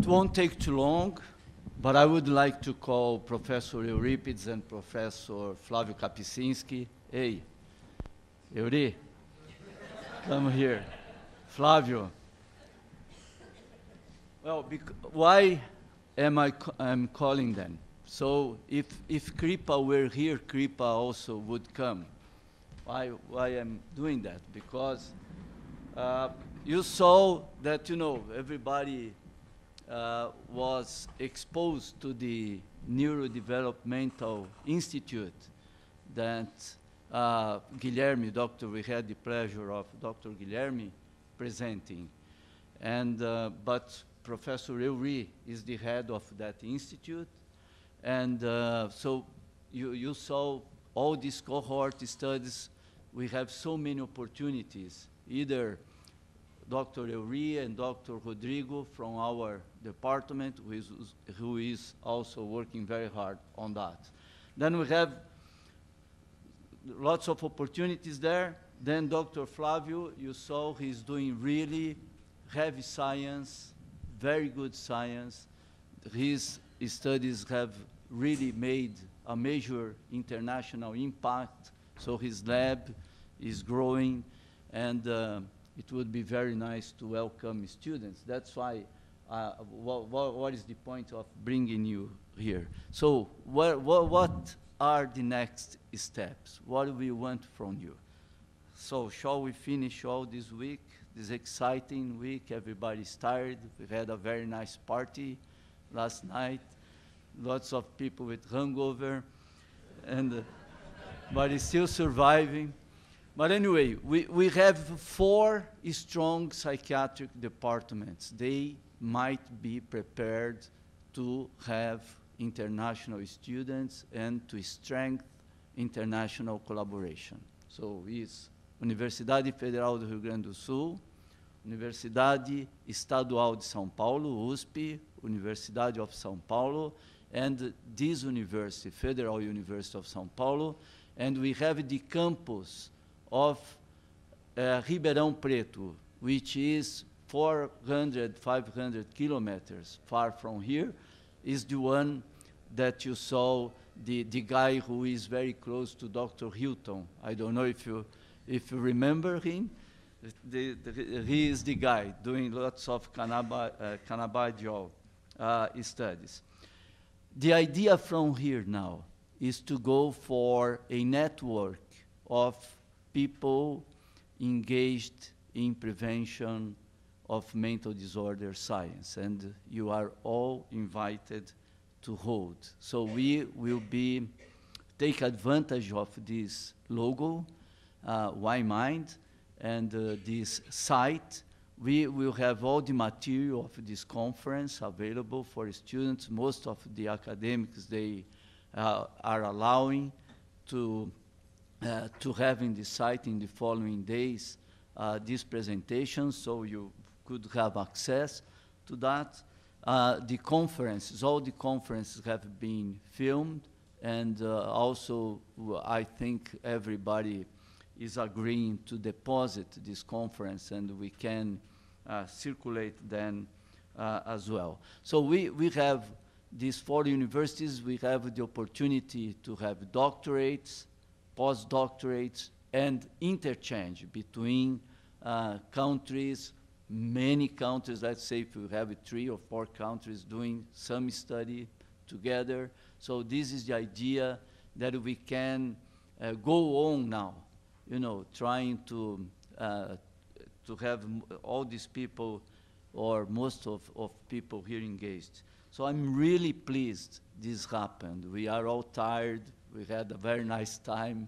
won't take too long, but I would like to call Professor Eurípedes and Professor Flavio Kapczinski. Hey, Eurí, come here. Flavio. Well, why am I'm calling them? So if Kripa were here, Kripa also would come. Why I'm doing that? Because you saw that, you know, everybody was exposed to the Neurodevelopmental Institute that Guilherme, we had the pleasure of Dr. Guilherme presenting. And, but Professor Eurí is the head of that institute. And so you saw all these cohort studies. We have so many opportunities, either Dr. Eurí and Dr. Rodrigo from our department, who is also working very hard on that. Then we have lots of opportunities there. Then Dr. Flavio, you saw he's doing really heavy science, very good science. His studies have really made a major international impact. So his lab is growing, and it would be very nice to welcome students. That's why, what is the point of bringing you here? So what are the next steps? What do we want from you? So shall we finish all this week, this exciting week? Everybody's tired. We had a very nice party last night. Lots of people with hangover, and but it's still surviving. But anyway, we have 4 strong psychiatric departments. They might be prepared to have international students and to strengthen international collaboration. So it's Universidade Federal do Rio Grande do Sul, Universidade Estadual de São Paulo, USP, Universidade of São Paulo, and this university, Federal University of São Paulo, and we have the campus of Ribeirão Preto, which is 400, 500 kilometers far from here, is the one that you saw, the guy who is very close to Dr. Hilton. I don't know if you remember him. He is the guy doing lots of cannabidiol studies. The idea from here now is to go for a network of people engaged in prevention of mental disorder science, and you are all invited to hold. So we will take advantage of this logo, Why Mind, and this site. We will have all the material of this conference available for students. Most of the academics, they are allowing to have in the site in the following days these presentations, so you could have access to that. The conferences, all the conferences have been filmed, and also I think everybody is agreeing to deposit this conference, and we can circulate them as well. So we have these 4 universities. We have the opportunity to have doctorates, postdoctorates, and interchange between countries, many countries. Let's say if we have 3 or 4 countries doing some study together. So this is the idea that we can go on now, you know, trying to have all these people, or most of people here engaged. So I'm really pleased this happened. We are all tired. We had a very nice time.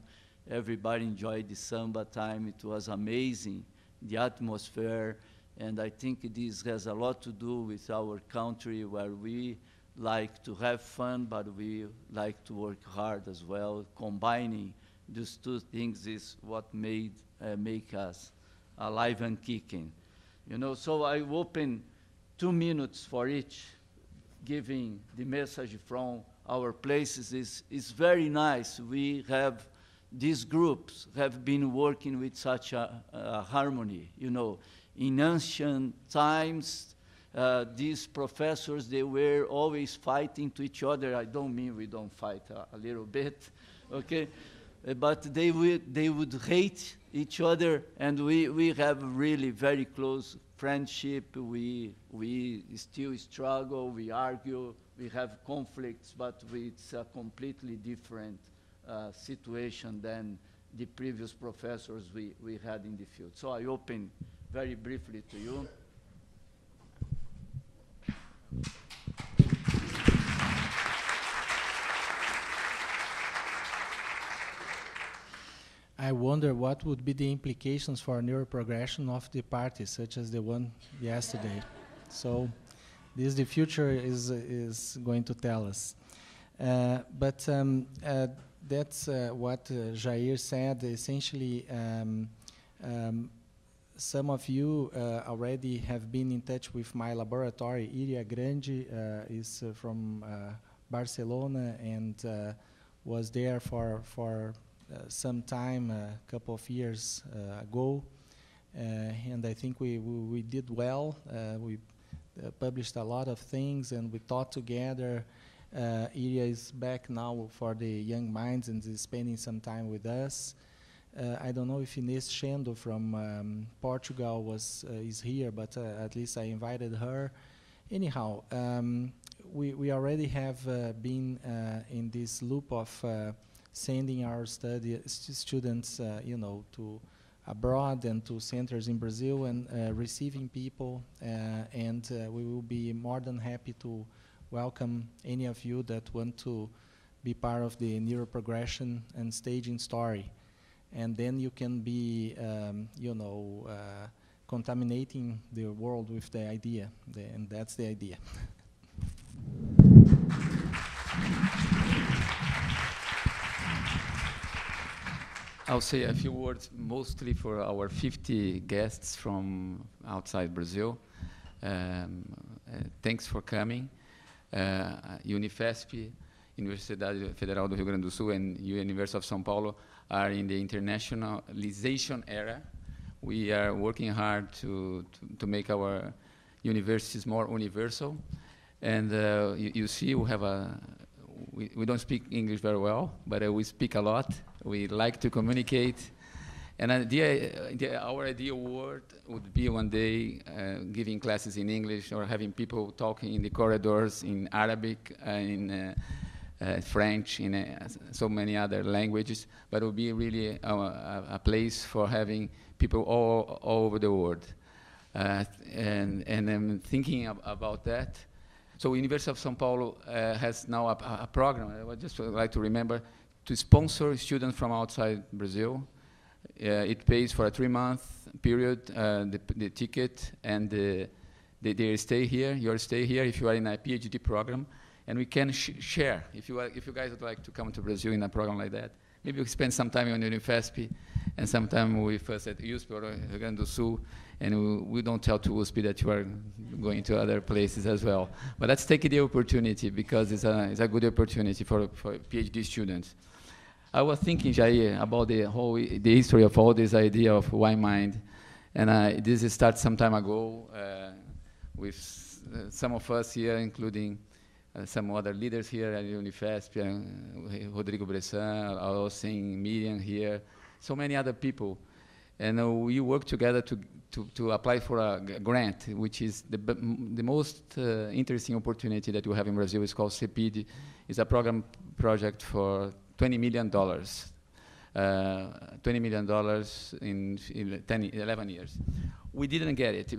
Everybody enjoyed the samba time. It was amazing, the atmosphere. And I think this has a lot to do with our country, where we like to have fun, but we like to work hard as well. Combining these 2 things is what make us alive and kicking. You know, so I open 2 minutes for each, giving the message from our places. Is very nice. We have, these groups have been working with such a harmony. You know, in ancient times, these professors, they were always fighting to each other. I don't mean we don't fight a little bit, okay? But they would hate each other, and we have really very close friendship. We still struggle, we argue, we have conflicts, but it's a completely different situation than the previous professors we had in the field. So I open very briefly to you. I wonder what would be the implications for neuroprogression of the party, such as the one yesterday. So this the future is going to tell us. But that's what Jair said. Essentially, some of you already have been in touch with my laboratory. Iria Grande is from Barcelona and was there for some time, a couple of years ago, and I think we did well. We published a lot of things, and we thought together. Iria is back now for the Young Minds and is spending some time with us. I don't know if Inês Schendo from Portugal is here, but at least I invited her. Anyhow, we already have been in this loop of sending our students, to abroad and to centers in Brazil and receiving people, and we will be more than happy to welcome any of you that want to be part of the neuroprogression and staging story. And then you can be, contaminating the world with the idea, and that's the idea. I'll say a few words mostly for our 50 guests from outside Brazil. Thanks for coming. Unifesp, Universidade Federal do Rio Grande do Sul, and University of São Paulo are in the internationalization era. We are working hard to make our universities more universal. And you see we have we don't speak English very well, but we speak a lot. We like to communicate. And our ideal world would be one day giving classes in English or having people talking in the corridors in Arabic, in French, in so many other languages. But it would be really a place for having people all over the world. And I'm thinking about that. So University of São Paulo has now a program, I would just like to remember, to sponsor students from outside Brazil. It pays for a 3-month period, the ticket and their stay here, your stay here if you are in a PhD program. And we can share, if you guys would like to come to Brazil in a program like that. Maybe we spend some time on Unifesp and some time with us at USP or Rio Grande do Sul, and we don't tell to USP that you are going to other places as well. But let's take the opportunity because it's a good opportunity for PhD students. I was thinking, Jair, about the history of all this idea of why mind, and this started some time ago with some of us here, including some other leaders here at Unifesp, Rodrigo Bressan, I was seeing Miriam here, so many other people. And we work together to apply for a grant, which is the most interesting opportunity that we have in Brazil. It's called CEPID. It's a project for $20 million. $20 million in 11 years. We didn't get it.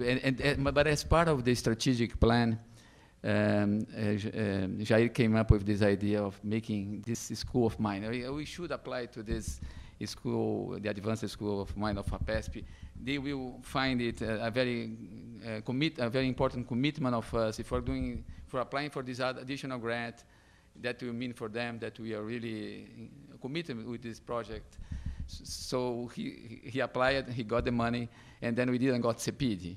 But as part of the strategic plan, Jair came up with this idea of making this school of mind. We should apply to this school, the Advanced School of Mind of FAPESP. They will find it a very important commitment of us. If we're applying for this additional grant, that will mean for them that we are really committed with this project. So he applied, he got the money, and then we didn't got CEPID.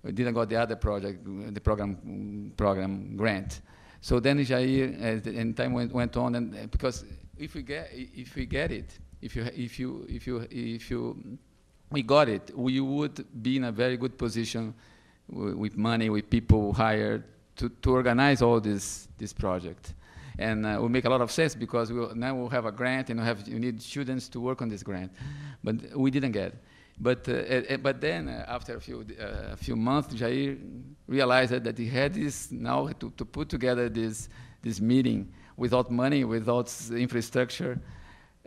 We didn't got the other project, the program grant. So then Jair, and time went on, and because if we get it, we got it, we would be in a very good position with money, with people hired to organize all this project. And it will make a lot of sense because now we'll have a grant and you need students to work on this grant. But we didn't get it. But then after a few months, Jair realized that he had this now to put together this meeting without money, without infrastructure,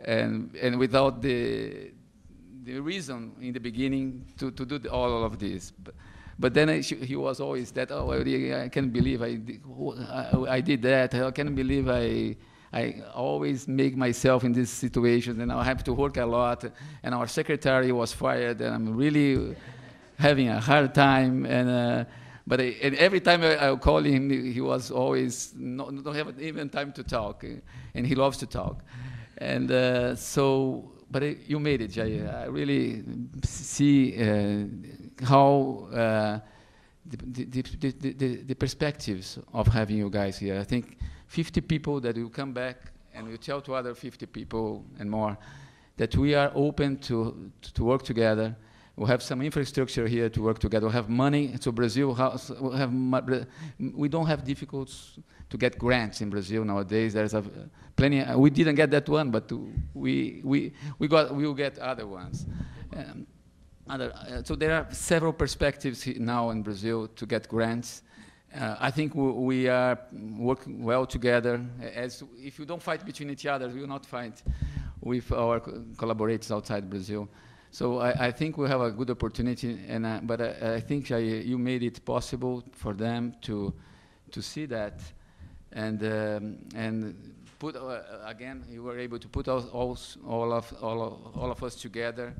and without the reason in the beginning to do all of this. But then he was always that, oh, I can't believe I did that. I can't believe I always make myself in this situation, and I have to work a lot. And our secretary was fired, and I'm really having a hard time. And every time I call him, he was always don't have even time to talk, and he loves to talk. And but you made it, Jair. I really see how the perspectives of having you guys here. I think 50 people that will come back and will tell to other 50 people and more that we are open to work together. We'll have some infrastructure here to work together. We'll have money. So Brazil, we don't have difficulties to get grants in Brazil nowadays. There's plenty. We didn't get that one, but we will get other ones. So there are several perspectives now in Brazil to get grants. I think we are working well together. As if you don't fight between each other, we will not fight with our collaborators outside Brazil. So I think we have a good opportunity, but I think you made it possible for them to see that, and put again, you were able to put all of us together,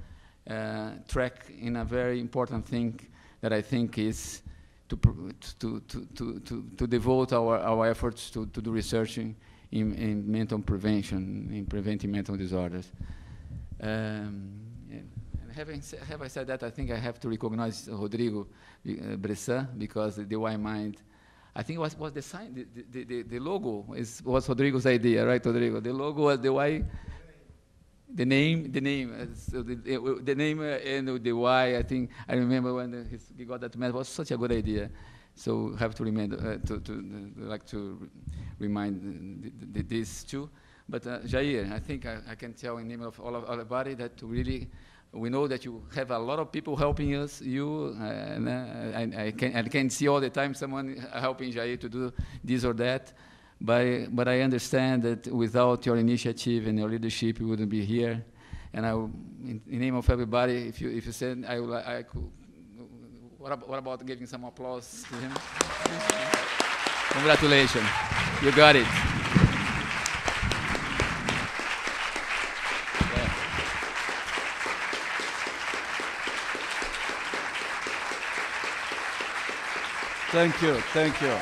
track in a very important thing that I think is to devote our efforts to do research in mental prevention, in preventing mental disorders. Have I said that? I think I have to recognize Rodrigo Bressan, because the Y Mind, I think was the sign, the logo was Rodrigo's idea, right, Rodrigo? The logo was the Y, the name, so the name and the Y. I think I remember when he got that message. It was such a good idea. So have to remember to remind this too. But Jair, I think I can tell in name of all of everybody that really. We know that you have a lot of people helping us. I can see all the time someone helping Jair to do this or that. But I understand that without your initiative and your leadership, you wouldn't be here. And in name of everybody, if you said, I could. What about giving some applause to him? Congratulations, you got it. Thank you, thank you.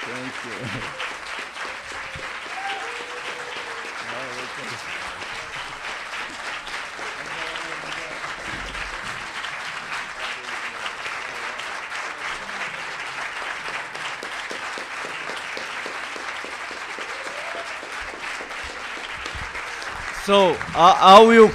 Thank you. So I will